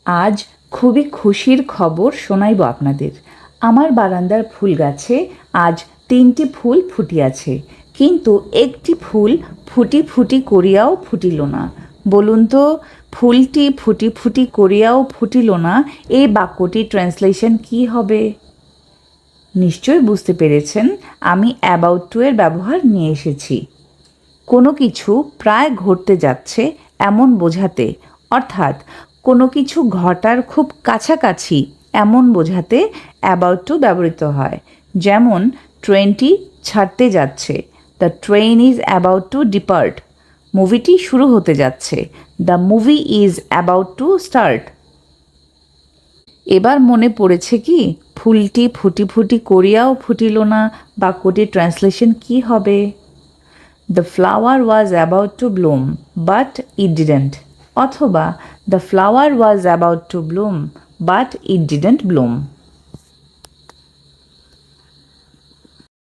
আজ খুবই খুশির খবর শোনাইব আপনাদের। আমার বারান্দার ফুল গাছে আজ 3টি ফুল ফুটিয়াছে, কিন্তু একটি ফুল ফুটি ফুটি করিয়াও ফুটিল না। বলুন তো, ফুলটি ফুটি ফুটি করিয়াও ফুটিল না, এই বাক্যটির ট্রান্সলেশন কী হবে? নিশ্চয়ই বুঝতে পেরেছেন, আমি অ্যাবাউট টু এর ব্যবহার নিয়ে এসেছি। কোনো কিছু প্রায় ঘটতে যাচ্ছে এমন বোঝাতে, অর্থাৎ কোনো কিছু ঘটার খুব কাছাকাছি এমন বোঝাতে অ্যাবাউট টু ব্যবহৃত হয়। যেমন ট্রেনটি ছাড়তে যাচ্ছে, the train is about to depart. মুভিটি শুরু হতে যাচ্ছে, the movie is about to start. এবার মনে পড়েছে কি ফুলটি ফুটি ফুটি করিয়াও ফুটিল না বাক্যটির ট্রান্সলেশন কী হবে? The flower was about to bloom, but it didn't. অথবা the flower was about to bloom, but it didn't bloom.